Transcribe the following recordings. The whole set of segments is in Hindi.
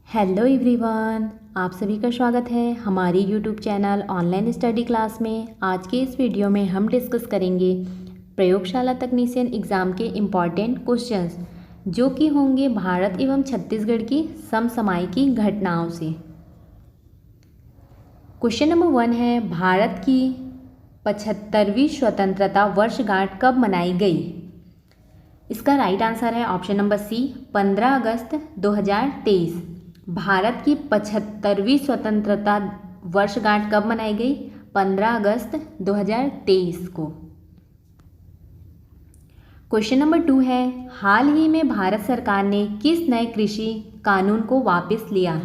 हेलो एवरीवन, आप सभी का स्वागत है हमारी YouTube channel online study class में। आज के इस वीडियो में हम डिस्कस करेंगे प्रयोगशाला तकनीशियन एग्ज़ाम के इम्पॉर्टेंट क्वेश्चंस जो कि होंगे भारत एवं छत्तीसगढ़ की समसामयिकी घटनाओं से। क्वेश्चन नंबर 1 है, भारत की 75वीं स्वतंत्रता वर्षगांठ कब मनाई गई? इसका राइट आंसर है ऑप्शन नंबर सी, 15 अगस्त 2023। भारत की 75वीं स्वतंत्रता वर्षगांठ कब मनाई गई? 15 अगस्त 2023 को। क्वेश्चन नंबर 2 है, हाल ही में भारत सरकार ने किस नए कृषि कानून को वापस लिया?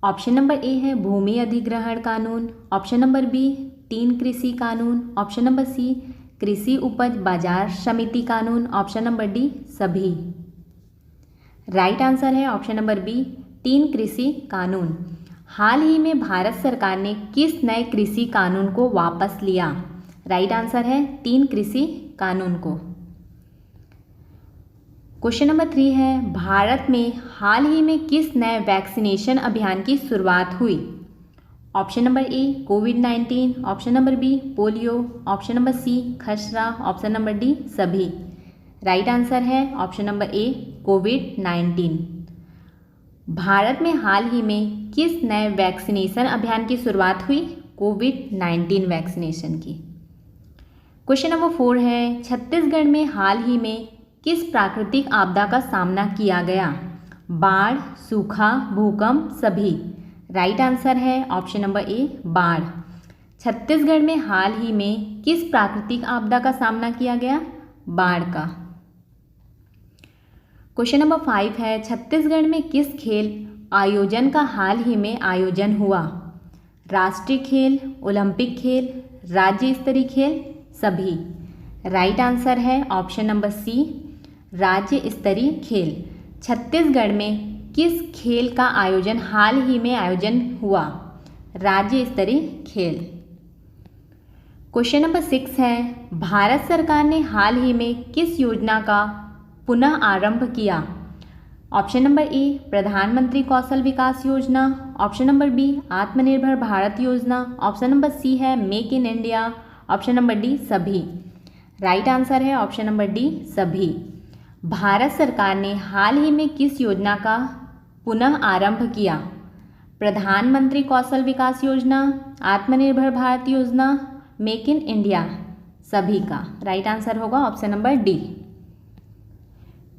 ऑप्शन नंबर ए है भूमि अधिग्रहण कानून, ऑप्शन नंबर बी 3 कृषि कानून, ऑप्शन नंबर सी कृषि उपज बाजार समिति कानून, ऑप्शन नंबर डी सभी। राइट आंसर है ऑप्शन नंबर बी 3 कृषि कानून। हाल ही में भारत सरकार ने किस नए कृषि कानून को वापस लिया? राइट आंसर है 3 कृषि कानून को। क्वेश्चन नंबर 3 है, भारत में हाल ही में किस नए वैक्सीनेशन अभियान की शुरुआत हुई? ऑप्शन नंबर ए कोविड-19, option number B polio, option number C खसरा, ऑप्शन नंबर डी सभी। राइट आंसर है ऑप्शन नंबर ए कोविड-19। भारत में हाल ही में किस नए वैक्सीनेशन अभियान की शुरुआत हुई? कोविड-19 वैक्सीनेशन की। क्वेश्चन नंबर 4 है, छत्तीसगढ़ में हाल ही में किस प्राकृतिक आपदा का सामना किया गया? बाढ़, सूखा, भूकंप सभी। राइट आंसर है ऑप्शन नंबर ए बाढ़। छत्तीसगढ़ में हाल ही में किस प्राकृतिक आपदा का सामना किया गया? बाढ़ का। क्वेश्चन नंबर 5 है, छत्तीसगढ़ में किस खेल आयोजन का हाल ही में आयोजन हुआ? राष्ट्रीय खेल, ओलंपिक खेल, राज्य स्तरीय खेल सभी। राइट आंसर है ऑप्शन नंबर सी राज्य स्तरीय खेल। छत्तीसगढ़ में किस खेल का आयोजन हाल ही में आयोजन हुआ? राज्य स्तरीय खेल। क्वेश्चन नंबर 6 है, भारत सरकार ने हाल ही में किस योजना का पुनः आरंभ किया? ऑप्शन नंबर ए प्रधानमंत्री कौशल विकास योजना, ऑप्शन नंबर बी आत्मनिर्भर भारत योजना, ऑप्शन नंबर सी है make in India, option number D सभी। राइट आंसर है ऑप्शन नंबर डी सभी। भारत सरकार ने हाल ही में किस योजना का पुनः आरंभ किया? प्रधानमंत्री कौशल विकास योजना, आत्मनिर्भर भारत योजना, मेक इन इंडिया सभी का। राइट आंसर होगा option number D.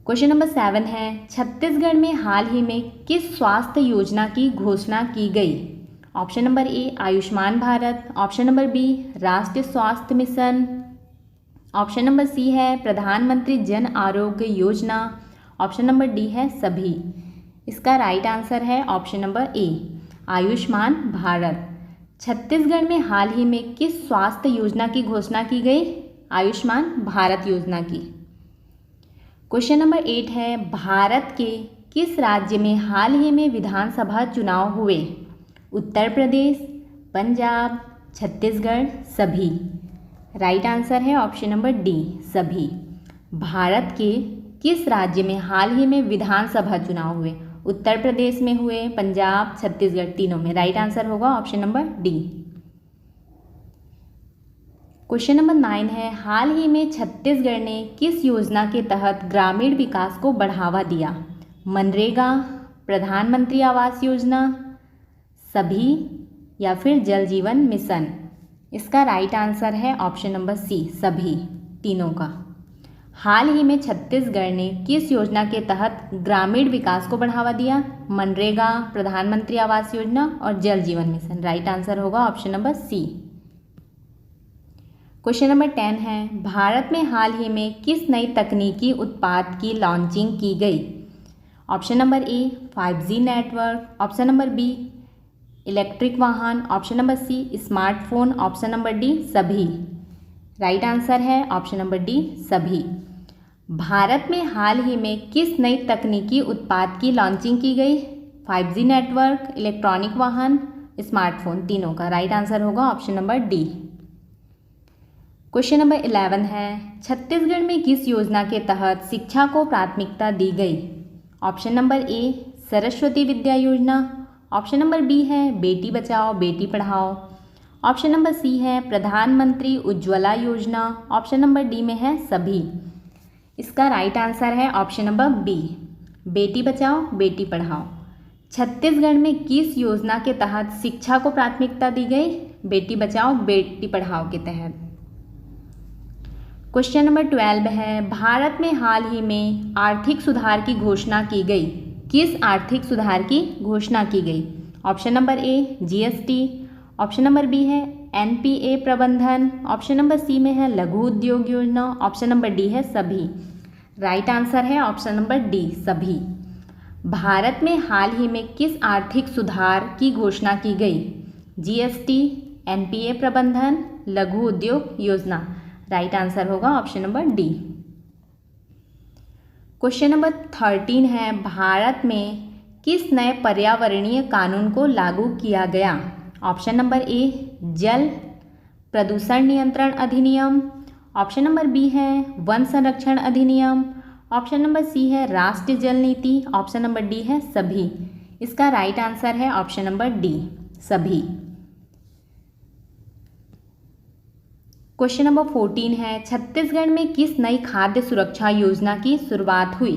Question number 7 है, छत्तीसगढ़ में हाल ही में किस स्वास्थ्य योजना की घोषणा की गई? Option number A Ayushman Bharat, option number B राष्ट्रीय स्वास्थ्य मिशन, ऑप्शन नंबर सी है प्रधानमंत्री Jan Arogya Yojana, option number D है सभी। इसका राइट आंसर है option number A Ayushman Bharat. Chhattisgarh में हाल ही में किस स्वास्थ्य योजना की घोषणा की गई? आयुष्मान भारत योजना की। क्वेश्चन नंबर 8 है, भारत के किस राज्य में हाल ही में विधानसभा चुनाव हुए? उत्तर प्रदेश, पंजाब, छत्तीसगढ़ सभी। राइट आंसर है ऑप्शन नंबर डी सभी। भारत के किस राज्य में हाल ही में विधानसभा चुनाव हुए? उत्तर प्रदेश में हुए, पंजाब, छत्तीसगढ़ तीनों में। राइट आंसर होगा option number D. Question number 9 है, हाल ही में छत्तीसगढ़ ने किस योजना के तहत ग्रामीण विकास को बढ़ावा दिया? मनरेगा, प्रधानमंत्री आवास योजना सभी या फिर जल जीवन मिशन। इसका राइट आंसर है ऑप्शन नंबर सी सभी तीनों का। हाल ही में छत्तीसगढ़ ने किस योजना के तहत ग्रामीण विकास को बढ़ावा दिया? मनरेगा, प्रधानमंत्री आवास योजना और जल जीवन मिशन। राइट आंसर होगा option number C. Question number 10 है, भारत में हाल ही में किस नई तकनीकी उत्पाद की लॉन्चिंग की गई? Option number A 5G network, option number B electric वाहन, option number C smartphone, option number D सभी। राइट आंसर है ऑप्शन नंबर डी सभी। भारत में हाल ही में किस नई तकनीकी उत्पाद की लॉन्चिंग की गई? 5G नेटवर्क, इलेक्ट्रॉनिक वाहन, स्मार्टफोन तीनों का। राइट आंसर होगा option number D. Question number 11 है, छत्तीसगढ़ में किस योजना के तहत शिक्षा को प्राथमिकता दी गई? ऑप्शन नंबर ए सरस्वती विद्या योजना। ऑप्शन नंबर बी है Beti Bachao Beti Padhao. Option number C है प्रधानमंत्री उज्ज्वला योजना। ऑप्शन नंबर डी में है सभी। इसका राइट आंसर है option number B, Beti Bachao Beti Padhao. Chhattisgarh में किस योजना के तहत शिक्षा को प्राथमिकता दी गई? बेटी बचाओ बेटी पढ़ाओ के तहत। क्वेश्चन नंबर 12 है, भारत में हाल ही में आर्थिक सुधार की घोषणा की गई। किस आर्थिक सुधार की घोषणा की गई? Option number A GST. Option number B है एनपीए प्रबंधन। ऑप्शन नंबर सी में है लघु उद्योग योजना। ऑप्शन नंबर डी है सभी। राइट आंसर है ऑप्शन नंबर डी, सभी। भारत में हाल ही में किस आर्थिक सुधार की घोषणा की गई? जीएसटी, एनपीए प्रबंधन, लघु उद्योग योजना। राइट आंसर होगा option number D. Question number 13 है, भारत में किस नए पर्यावरणीय कानून को लागू किया गया? ऑप्शन नंबर ए जल प्रदूषण नियंत्रण अधिनियम। ऑप्शन नंबर बी है वन संरक्षण अधिनियम। ऑप्शन नंबर सी है राष्ट्रीय जल नीति। ऑप्शन नंबर डी है सभी। इसका राइट आंसर है ऑप्शन नंबर डी, सभी। क्वेश्चन नंबर 14 है, छत्तीसगढ़ में किस नई खाद्य सुरक्षा योजना की शुरुआत हुई?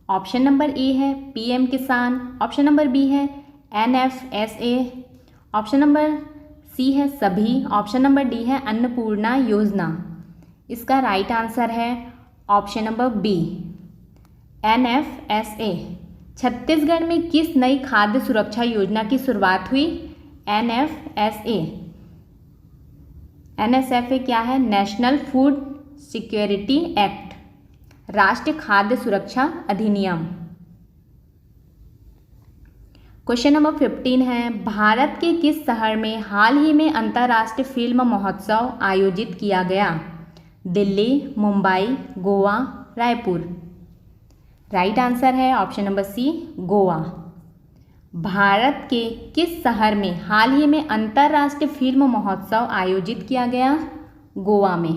ऑप्शन नंबर ए है PM Kisan. Option number B है एनएफएसए। ऑप्शन नंबर सी है सभी। ऑप्शन नंबर डी है अन्नपूर्णा योजना। इसका राइट आंसर है option number B, NFSA. Chhattisgarh में किस नई खाद्य सुरक्षा योजना की शुरुआत हुई? एनएफएसए। एनएसएफए क्या है? नेशनल फूड सिक्योरिटी एक्ट, राष्ट्रीय खाद्य सुरक्षा अधिनियम। क्वेश्चन नंबर 15 है, भारत के किस शहर में हाल ही में अंतर्राष्ट्रीय फिल्म महोत्सव आयोजित किया गया? दिल्ली, मुंबई, गोवा, रायपुर। राइट आंसर है option number C, Goa. Bharat के किस शहर में हाल ही में अंतर्राष्ट्रीय फिल्म महोत्सव आयोजित किया गया? गोवा में।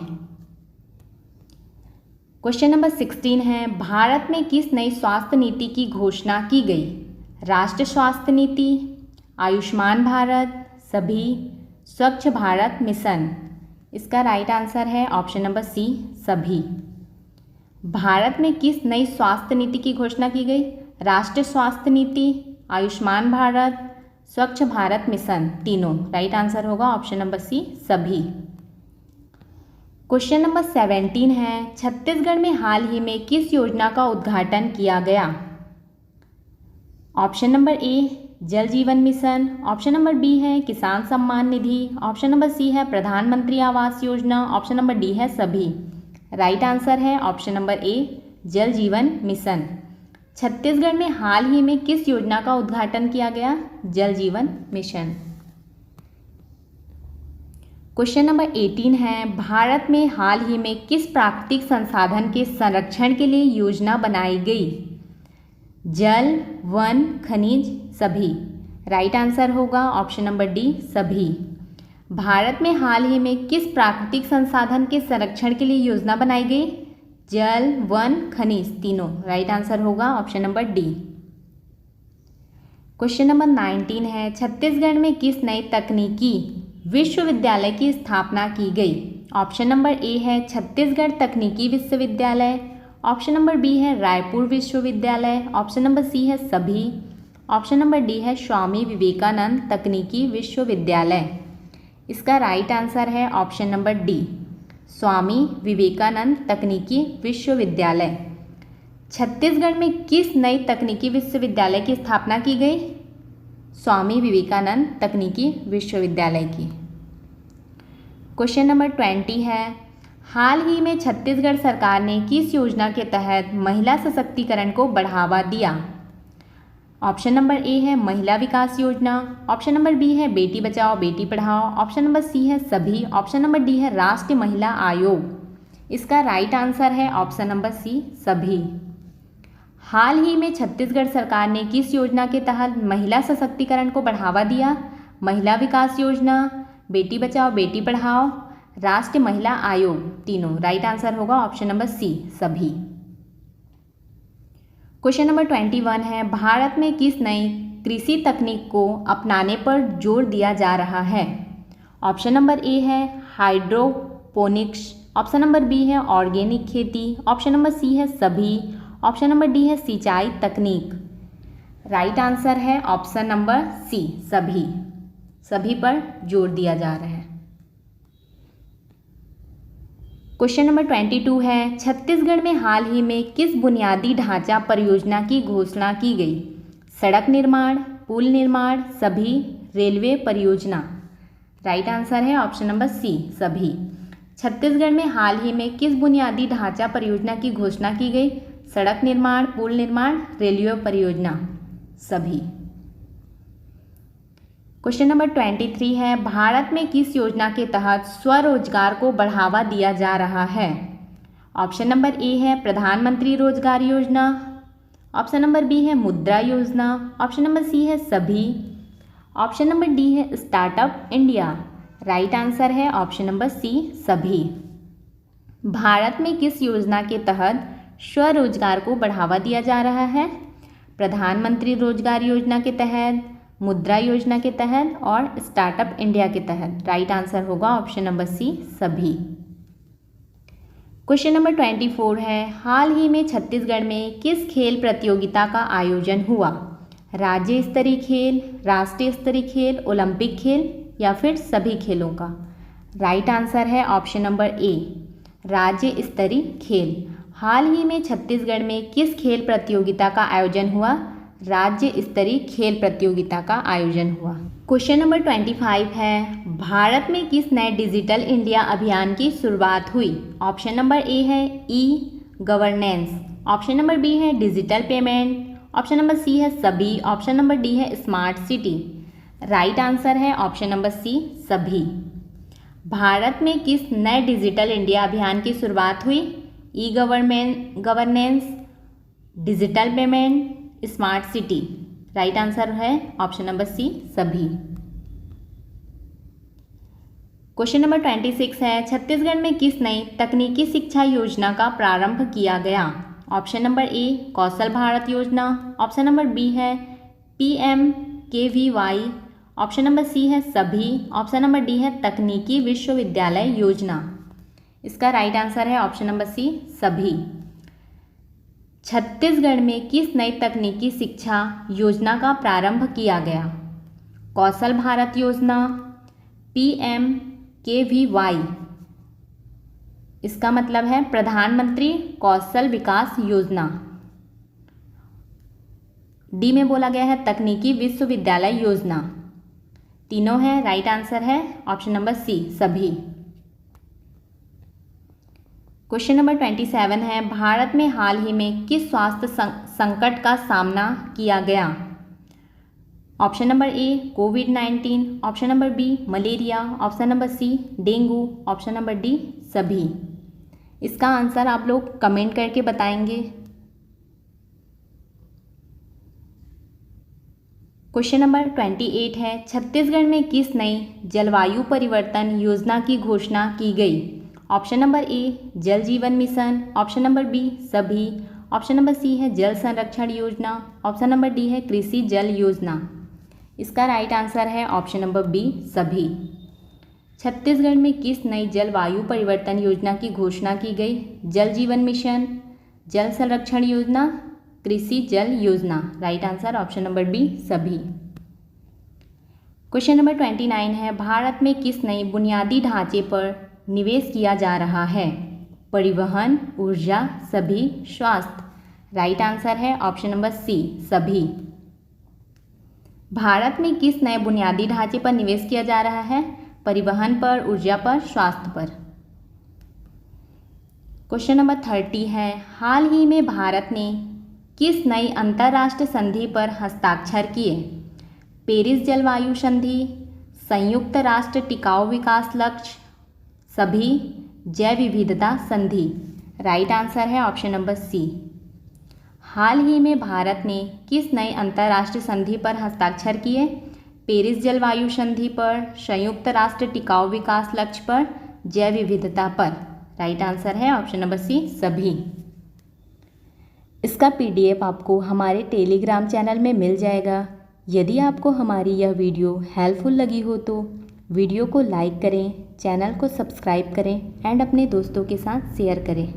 क्वेश्चन नंबर 16 है, भारत में किस नई स्वास्थ्य नीति की घोषणा की गई? राष्ट्रीय स्वास्थ्य नीति, आयुष्मान भारत, सभी, स्वच्छ भारत मिशन। इसका राइट आंसर है ऑप्शन नंबर सी, सभी। भारत में किस नई स्वास्थ्य नीति की घोषणा की गई? राष्ट्रीय स्वास्थ्य नीति, आयुष्मान भारत, स्वच्छ भारत मिशन, तीनों। राइट आंसर होगा ऑप्शन नंबर सी, सभी। क्वेश्चन नंबर 17 है, छत्तीसगढ़ में हाल ही में किस योजना का उद्घाटन किया गया? ऑप्शन नंबर ए जल जीवन मिशन। ऑप्शन नंबर बी है किसान Samman Nidhi. Option number C है प्रधानमंत्री Awas Yojana. Option number D है सभी। राइट आंसर है ऑप्शन नंबर ए, जल जीवन मिशन। छत्तीसगढ़ में हाल ही में किस योजना का उद्घाटन किया गया? जल जीवन मिशन। क्वेश्चन नंबर 18 है, भारत में हाल ही में किस प्राकृतिक संसाधन के संरक्षण के लिए योजना बनाई गई? जल, वन, खनिज, सभी। राइट आंसर होगा ऑप्शन नंबर डी, सभी। भारत में हाल ही में किस प्राकृतिक संसाधन के संरक्षण के लिए योजना बनाई गई? जल, वन, खनिज, तीनों। राइट आंसर होगा option number D. Question number 19 है, छत्तीसगढ़ में किस नई तकनीकी विश्वविद्यालय की स्थापना की गई? ऑप्शन नंबर ए है छत्तीसगढ़ तकनीकी विश्वविद्यालय। ऑप्शन नंबर बी है रायपुर विश्वविद्यालय। ऑप्शन नंबर सी है सभी। ऑप्शन नंबर डी है स्वामी विवेकानंद तकनीकी विश्वविद्यालय। इसका राइट आंसर है option number D, Swami Vivekananda तकनीकी विश्वविद्यालय। छत्तीसगढ़ में किस नई तकनीकी विश्वविद्यालय की स्थापना की गई? स्वामी विवेकानंद तकनीकी विश्वविद्यालय की। क्वेश्चन नंबर 20 है, हाल ही में छत्तीसगढ़ सरकार ने किस योजना के तहत महिला सशक्तिकरण को बढ़ावा दिया? ऑप्शन नंबर ए है महिला विकास योजना। ऑप्शन नंबर बी है Beti Bachao Beti Padhao. Option number C है सभी। ऑप्शन नंबर डी है राष्ट्रीय महिला आयोग। इसका राइट आंसर है ऑप्शन नंबर सी, सभी। हाल ही में छत्तीसगढ़ सरकार ने किस योजना के तहत महिला सशक्तिकरण को बढ़ावा दिया? महिला विकास योजना, बेटी बचाओ बेटी पढ़ाओ, राष्ट्रीय महिला आयोग, तीनों। राइट आंसर होगा ऑप्शन नंबर सी, सभी। क्वेश्चन नंबर 21 है, भारत में किस नई कृषि तकनीक को अपनाने पर जोर दिया जा रहा है? ऑप्शन नंबर ए है हाइड्रोपोनिक्स, ऑप्शन नंबर बी है ऑर्गेनिक खेती, ऑप्शन नंबर सी है सभी, ऑप्शन नंबर डी है सिंचाई तकनीक। राइट आंसर है ऑप्शन नंबर सी, सभी। सभी पर जोर दिया जा रहा है। क्वेश्चन नंबर 22 है, छत्तीसगढ़ में हाल ही में किस बुनियादी ढांचा परियोजना की घोषणा की गई? सड़क निर्माण, पुल निर्माण, सभी, रेलवे परियोजना। राइट आंसर है ऑप्शन नंबर सी, सभी। छत्तीसगढ़ में हाल ही में किस बुनियादी ढांचा परियोजना की घोषणा की गई? सड़क निर्माण, पुल निर्माण, रेलवे परियोजना, सभी। क्वेश्चन नंबर 23 है, भारत में किस योजना के तहत स्वरोजगार को बढ़ावा दिया जा रहा है? ऑप्शन नंबर ए है प्रधानमंत्री रोजगार योजना, ऑप्शन नंबर बी है मुद्रा योजना, ऑप्शन नंबर सी है सभी, ऑप्शन नंबर डी है स्टार्टअप इंडिया। राइट आंसर है ऑप्शन नंबर सी, सभी। भारत में किस योजना के तहत स्वरोजगार को बढ़ावा दिया जा रहा है? प्रधानमंत्री रोजगार योजना के तहत, मुद्रा योजना के तहत और स्टार्टअप इंडिया के तहत। राइट आंसर होगा ऑप्शन नंबर सी, सभी। क्वेश्चन नंबर 24 है, हाल ही में छत्तीसगढ़ में किस खेल प्रतियोगिता का आयोजन हुआ? राज्य स्तरीय खेल, राष्ट्रीय स्तरीय खेल, ओलंपिक खेल या फिर सभी खेलों का? राइट आंसर है ऑप्शन नंबर ए, राज्य स्तरीय खेल। हाल ही में छत्तीसगढ़ में किस खेल प्रतियोगिता का आयोजन हुआ? राज्य स्तरीय खेल प्रतियोगिता का आयोजन हुआ। क्वेश्चन नंबर 25 है, भारत में किस नए डिजिटल इंडिया अभियान की शुरुआत हुई? ऑप्शन नंबर ए है e governance, option number B है digital payment, option number C है सभी, ऑप्शन नंबर डी है स्मार्ट सिटी। राइट आंसर है ऑप्शन नंबर सी, सभी। भारत में किस नए डिजिटल इंडिया अभियान की शुरुआत हुई? E governance, digital payment, smart city. Right answer है ऑप्शन नंबर सी, सभी। क्वेश्चन नंबर 26 है, छत्तीसगढ़ में किस नई तकनीकी शिक्षा योजना का प्रारंभ किया गया? ऑप्शन नंबर ए कौशल भारत योजना, ऑप्शन नंबर बी है PMKVY, ऑप्शन नंबर सी है सभी, ऑप्शन नंबर डी है तकनीकी विश्वविद्यालय योजना। इसका राइट आंसर है ऑप्शन नंबर सी, सभी। छत्तीसगढ़ में किस नई तकनीकी शिक्षा योजना का प्रारंभ किया गया? कौशल भारत योजना, PMKVY, इसका मतलब है प्रधानमंत्री कौशल विकास योजना। डी में बोला गया है तकनीकी विश्वविद्यालय योजना। तीनों है, राइट आंसर है ऑप्शन नंबर सी, सभी। क्वेश्चन नंबर 27 है, भारत में हाल ही में किस स्वास्थ्य संकट का सामना किया गया? ऑप्शन नंबर ए कोविड-19, option number B malaria, option number C dengue, option number D सभी। इसका आंसर आप लोग कमेंट करके बताएंगे। क्वेश्चन नंबर 28 है, छत्तीसगढ़ में किस नई जलवायु परिवर्तन योजना की घोषणा की गई? ऑप्शन नंबर ए जल जीवन मिशन, ऑप्शन नंबर बी सभी, ऑप्शन नंबर सी है जल संरक्षण योजना, ऑप्शन नंबर डी है कृषि जल योजना। इसका राइट आंसर है ऑप्शन नंबर बी सभी। छत्तीसगढ़ में किस नई जलवायु परिवर्तन योजना की घोषणा की गई? जल जीवन मिशन, जल संरक्षण योजना, कृषि जल योजना। Right answer option number B सभी। क्वेश्चन नंबर 29 है, भारत में किस नई बुनियादी ढांचे पर निवेश किया जा रहा है? परिवहन, ऊर्जा, सभी, स्वास्थ्य। राइट आंसर है ऑप्शन नंबर सी सभी। भारत में किस नए बुनियादी ढांचे पर निवेश किया जा रहा है? परिवहन पर, ऊर्जा पर, स्वास्थ्य पर। क्वेश्चन नंबर 30 है, हाल ही में भारत ने किस नई अंतर्राष्ट्रीय संधि पर हस्ताक्षर किए? पेरिस जलवायु संधि, संयुक्त राष्ट्र टिकाऊ विकास लक्ष्य, सभी, जैव विविधता संधि। राइट आंसर है ऑप्शन नंबर सी। हाल ही में भारत ने किस नई अंतर्राष्ट्रीय संधि पर हस्ताक्षर किए? पेरिस जलवायु संधि पर, संयुक्त राष्ट्र टिकाऊ विकास लक्ष्य पर, जैव विविधता पर। राइट आंसर है ऑप्शन नंबर सी सभी। इसका PDF आपको हमारे टेलीग्राम चैनल में मिल जाएगा। यदि आपको हमारी यह वीडियो हेल्पफुल लगी हो तो वीडियो को लाइक करें, चैनल को सब्सक्राइब करें एंड अपने दोस्तों के साथ शेयर करें।